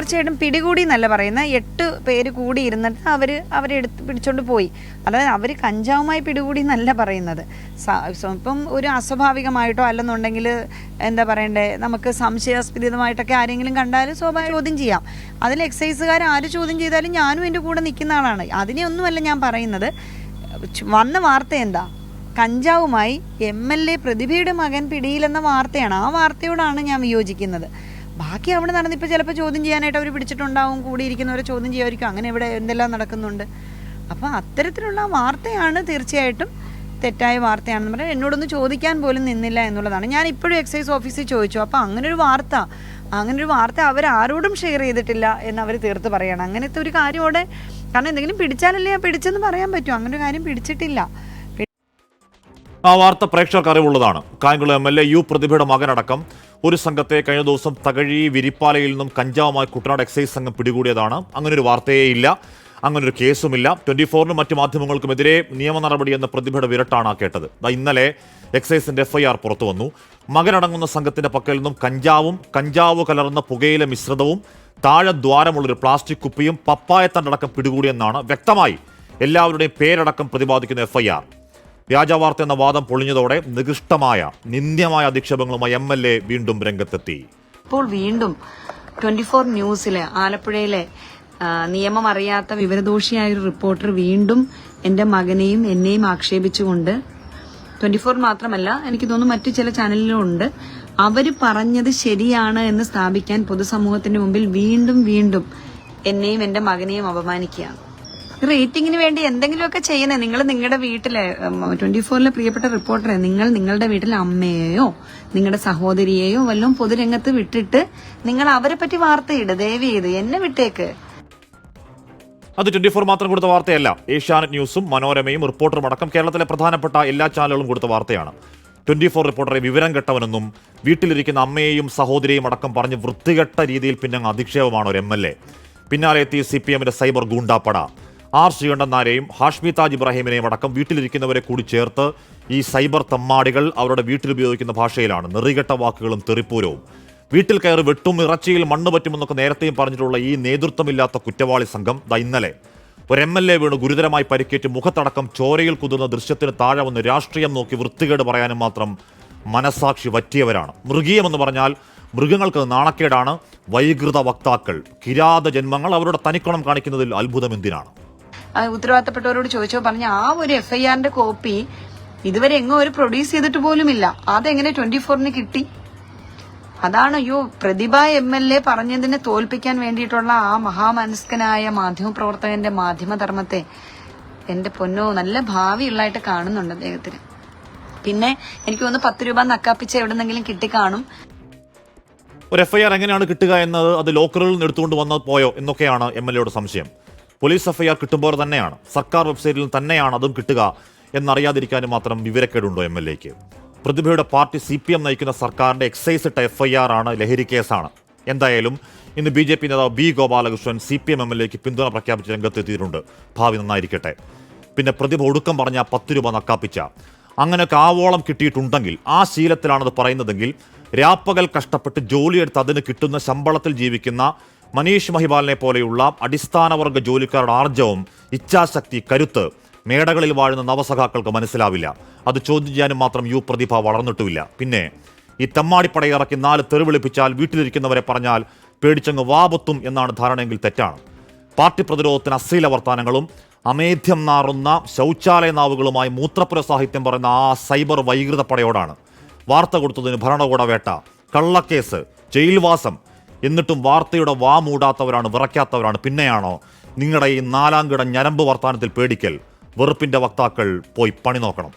തീർച്ചയായിട്ടും പിടികൂടി എന്നല്ല പറയുന്ന 8 പേര് കൂടി ഇരുന്നിട്ട് അവരെ പിടിച്ചോണ്ട് പോയി. അതായത് അവർ കഞ്ചാവുമായി പിടികൂടി എന്നല്ല പറയുന്നത്. ഇപ്പം ഒരു അസ്വാഭാവികമായിട്ടോ അല്ലെന്നുണ്ടെങ്കിൽ എന്താ പറയണ്ടേ, നമുക്ക് സംശയാസ്പദമായിട്ടൊക്കെ ആരെങ്കിലും കണ്ടാൽ സ്വാഭാവിക ചോദ്യം ചെയ്യാം. അതിൽ എക്സൈസുകാർ ആര് ചോദ്യം ചെയ്താലും ഞാനും എൻ്റെ കൂടെ നിൽക്കുന്ന ആളാണ്. അതിനെയൊന്നുമല്ല ഞാൻ പറയുന്നത്. വന്ന വാർത്ത എന്താ, കഞ്ചാവുമായി MLA പ്രതിഭയുടെ മകൻ പിടിയിലെന്ന വാർത്തയാണ്. ആ വാർത്തയോടാണ് ഞാൻ വിയോജിക്കുന്നത്. ബാക്കി അവിടെ നടന്നിപ്പോൾ ചിലപ്പോൾ ചോദ്യം ചെയ്യാനായിട്ട് അവർ പിടിച്ചിട്ടുണ്ടാവും, കൂടിയിരിക്കുന്നവരെ ചോദ്യം ചെയ്യുമായിരിക്കും. അങ്ങനെ ഇവിടെ എന്തെല്ലാം നടക്കുന്നുണ്ട്. അപ്പോൾ അത്തരത്തിലുള്ള വാർത്തയാണ് തീർച്ചയായിട്ടും തെറ്റായ വാർത്തയാണെന്ന് പറഞ്ഞാൽ എന്നോടൊന്ന് ചോദിക്കാൻ പോലും നിന്നില്ല എന്നുള്ളതാണ്. ഞാൻ ഇപ്പോഴും എക്സൈസ് ഓഫീസിൽ ചോദിച്ചു. അപ്പോൾ അങ്ങനൊരു വാർത്ത അവരാരോടും ഷെയർ ചെയ്തിട്ടില്ല എന്ന് അവർ തീർത്ത് പറയണം. അങ്ങനത്തെ ഒരു കാര്യം അവിടെ, കാരണം എന്തെങ്കിലും പിടിച്ചാലല്ലേ പിടിച്ചെന്ന് പറയാൻ പറ്റും. അങ്ങനെ ഒരു കാര്യം പിടിച്ചിട്ടില്ല. ആ വാർത്ത പ്രേക്ഷകർക്ക് അറിവുള്ളതാണ്. കായംകുളം MLA U പ്രതിഭയുടെ മകനടക്കം ഒരു സംഘത്തെ കഴിഞ്ഞ ദിവസം തകഴി വിരിപ്പാലയിൽ നിന്നും കഞ്ചാവുമായി കുട്ടനാട് എക്സൈസ് സംഘം പിടികൂടിയതാണ്. അങ്ങനൊരു വാർത്തയേ ഇല്ല, അങ്ങനൊരു കേസുമില്ല. 24-നും മറ്റു മാധ്യമങ്ങൾക്കുമെതിരെ നിയമ നടപടി എന്ന പ്രതിഭയുടെ വിരട്ടാണ് കേട്ടത്. ഇന്നലെ എക്സൈസിന്റെ FIR പുറത്തു വന്നു. മകനടങ്ങുന്ന സംഘത്തിന്റെ പക്കൽ നിന്നും കഞ്ചാവ് കലർന്ന പുകയില മിശ്രിതവും താഴെ ദ്വാരമുള്ളൊരു പ്ലാസ്റ്റിക് കുപ്പിയും പപ്പായത്തണ്ടടക്കം പിടികൂടിയെന്നാണ് വ്യക്തമായി എല്ലാവരുടെയും പേരടക്കം പ്രതിപാദിക്കുന്ന FIR. വ്യാജവാർത്ത എന്ന വാദം പൊളിഞ്ഞതോടെ നികൃഷ്ടമായ നിന്ദ്യമായ അധിക്ഷേപങ്ങളുമായി MLA വീണ്ടും രംഗത്തെത്തി. ഇപ്പോൾ വീണ്ടും 24 ന്യൂസിലെ ആലപ്പുഴയിലെ നിയമം അറിയാത്ത വിവരദോഷിയായ ഒരു റിപ്പോർട്ടർ വീണ്ടും എൻ്റെ മകനെയും എന്നെയും ആക്ഷേപിച്ചുകൊണ്ട്, 24 മാത്രമല്ല എനിക്ക് തോന്നുന്നു മറ്റു ചില ചാനലിലും ഉണ്ട്, അവർ പറഞ്ഞത് ശരിയാണ് എന്ന് സ്ഥാപിക്കാൻ പൊതുസമൂഹത്തിന്റെ മുമ്പിൽ വീണ്ടും എന്നെയും എൻ്റെ മകനെയും അപമാനിക്കുകയാണ്. റേറ്റിംഗിന് വേണ്ടി എന്തെങ്കിലുമൊക്കെ ചെയ്യുന്നത്. നിങ്ങൾ നിങ്ങളുടെ വീട്ടിലെ 24-ലെ പ്രിയപ്പെട്ട റിപ്പോർട്ടറെ, നിങ്ങൾ നിങ്ങളുടെ വീട്ടിലെ അമ്മയെയോ നിങ്ങളുടെ സഹോദരിയെയോ വല്ലതും പൊതുരംഗത്ത് വിട്ടിട്ട് നിങ്ങൾ അവരെ പറ്റി വാർത്തയിട്. ദയവ് ചെയ്ത് എന്നെ വിട്ടേക്ക്. അത് 24 മാത്രം കൊടുത്ത വാർത്തയല്ല. ഏഷ്യാനെറ്റ് ന്യൂസും മനോരമയും റിപ്പോർട്ടറും അടക്കം കേരളത്തിലെ പ്രധാനപ്പെട്ട എല്ലാ ചാനലുകളും കൊടുത്ത വാർത്തയാണ്. 24 റിപ്പോർട്ടറെ വിവരം കെട്ടവനെന്നും വീട്ടിലിരിക്കുന്ന അമ്മയെയും സഹോദരിയെയും അടക്കം പറഞ്ഞ് വൃത്തികെട്ട രീതിയിൽ പിന്നെ അധിക്ഷേപമാണ് ഒരു MLA. പിന്നാലെ എത്തി CPMന്റെ സൈബർ ഗൂണ്ടാപ്പട. R. ശ്രീകണ്ഠൻ നായരെയും ഹാഷ്മി താജ് ഇബ്രാഹിമിനെയും അടക്കം വീട്ടിലിരിക്കുന്നവരെ കൂടി ചേർത്ത് ഈ സൈബർ തമ്മാടികൾ അവരുടെ വീട്ടിലുപയോഗിക്കുന്ന ഭാഷയിലാണ് നെറികെട്ട വാക്കുകളും തെറിപ്പൂരവും. വീട്ടിൽ കയറി വെട്ടും ഇറച്ചിയിൽ മണ്ണ് പറ്റുമെന്നൊക്കെ നേരത്തെയും പറഞ്ഞിട്ടുള്ള ഈ നേതൃത്വമില്ലാത്ത കുറ്റവാളി സംഘം ഇന്നലെ ഒരു MLA വീണ് ഗുരുതരമായി പരിക്കേറ്റ് മുഖത്തടക്കം ചോരയിൽ കുതിർന്ന ദൃശ്യത്തിന് താഴെ വന്ന് രാഷ്ട്രീയം നോക്കി വൃത്തികേട് പറയാനും മാത്രം മനസാക്ഷി വറ്റിയവരാണ്. മൃഗീയമെന്ന് പറഞ്ഞാൽ മൃഗങ്ങൾക്ക് നാണക്കേടാണ്. വൈകൃത വക്താക്കൾ, കിരാത ജന്മങ്ങൾ അവരുടെ തനിക്കണം കാണിക്കുന്നതിൽ അത്ഭുതം എന്തിനാണ്? ഉത്തരവാദിത്തപ്പെട്ടവരോട് ചോദിച്ചോ പറഞ്ഞ ആ ഒരു FIRന്റെ കോപ്പി ഇതുവരെ എങ്ങോ ഒരു പ്രൊഡ്യൂസ് ചെയ്തിട്ട് പോലുമില്ല. അതെങ്ങനെ 24-ന് കിട്ടി? അതാണ് പ്രതിഭ MLA പറഞ്ഞതിനെ തോൽപ്പിക്കാൻ വേണ്ടിയിട്ടുള്ള ആ മഹാമനസ്കനായ മാധ്യമപ്രവർത്തകന്റെ മാധ്യമധർമ്മത്തെ എന്റെ പൊന്നോ നല്ല ഭാവിയുള്ളതായിട്ട് കാണുന്നുണ്ട് അദ്ദേഹത്തിന്. പിന്നെ എനിക്ക് തോന്നുന്നു 10 രൂപ നക്കാപ്പിച്ച് എവിടെന്നെങ്കിലും കിട്ടിക്കാണും. ഒരു FIR എങ്ങനെയാണ് കിട്ടുക എന്നത് അത് ലോക്കറിൽ നിന്ന് എടുത്തുകൊണ്ട് വന്ന് പോയോ എന്നൊക്കെയാണ് MLAയുടെ സംശയം. പോലീസ് FIR കിട്ടുമ്പോൾ തന്നെയാണ്, സർക്കാർ വെബ്സൈറ്റിൽ തന്നെയാണ് അതും കിട്ടുക എന്നറിയാതിരിക്കാനും മാത്രം വിവരക്കേടുണ്ടോ MLAക്ക്? പ്രതിഭയുടെ പാർട്ടി CPM നയിക്കുന്ന സർക്കാരിന്റെ എക്സൈസ് ഇട്ട FIR ആണ്, ലഹരി കേസാണ്. എന്തായാലും ഇന്ന് BJP നേതാവ് B. ഗോപാലകൃഷ്ണൻ CPM MLAക്ക് പിന്തുണ പ്രഖ്യാപിച്ച് രംഗത്തെത്തിയിട്ടുണ്ട്. ഭാവി നന്നായിരിക്കട്ടെ. പിന്നെ പ്രതിഭ ഒടുക്കം പറഞ്ഞ 10 രൂപ നക്കാപ്പിച്ച അങ്ങനെയൊക്കെ ആവോളം കിട്ടിയിട്ടുണ്ടെങ്കിൽ, ആ ശീലത്തിലാണത് പറയുന്നതെങ്കിൽ, രാപ്പകൽ കഷ്ടപ്പെട്ട് ജോലിയെടുത്ത് അതിന് കിട്ടുന്ന ശമ്പളത്തിൽ ജീവിക്കുന്ന മനീഷ് മഹിപാലിനെ പോലെയുള്ള അടിസ്ഥാനവർഗ ജോലിക്കാരുടെ ആർജവം, ഇച്ഛാശക്തി, കരുത്ത് മേടകളിൽ വാഴുന്ന നവസഖാക്കൾക്ക് മനസ്സിലാവില്ല. അത് ചോദ്യം ചെയ്യാനും മാത്രം പ്രതിഭ വളർന്നിട്ടുമില്ല. പിന്നെ ഈ തെമ്മാടിപ്പടയിറക്കി 4 തെറി വിളിപ്പിച്ചാൽ വീട്ടിലിരിക്കുന്നവരെ പറഞ്ഞാൽ പേടിച്ചങ്ങ് വാപത്തും എന്നാണ് ധാരണയെങ്കിൽ തെറ്റാണ്. പാർട്ടി പ്രതിരോധത്തിന് അശ്ലീല വർത്താനങ്ങളും അമേധ്യം നാറുന്ന ശൗചാലയ നാവുകളുമായി മൂത്രപ്പുര സാഹിത്യം പറയുന്ന ആ സൈബർ വൈകൃത പടയോടാണ്. വാർത്ത കൊടുത്തതിന് ഭരണകൂട വേട്ട, കള്ളക്കേസ്, ജയിൽവാസം, എന്നിട്ടും വാർത്തയുടെ വാ മൂടാത്തവരാണ്, വിറയ്ക്കാത്തവരാണ്. പിന്നെയാണോ നിങ്ങളുടെ ഈ 4-ാം കിട ഞരമ്പ് വർത്താനത്തിൽ പേടിക്കൽ? വെറുപ്പിന്റെ വക്താക്കൾ പോയി പണി നോക്കണം.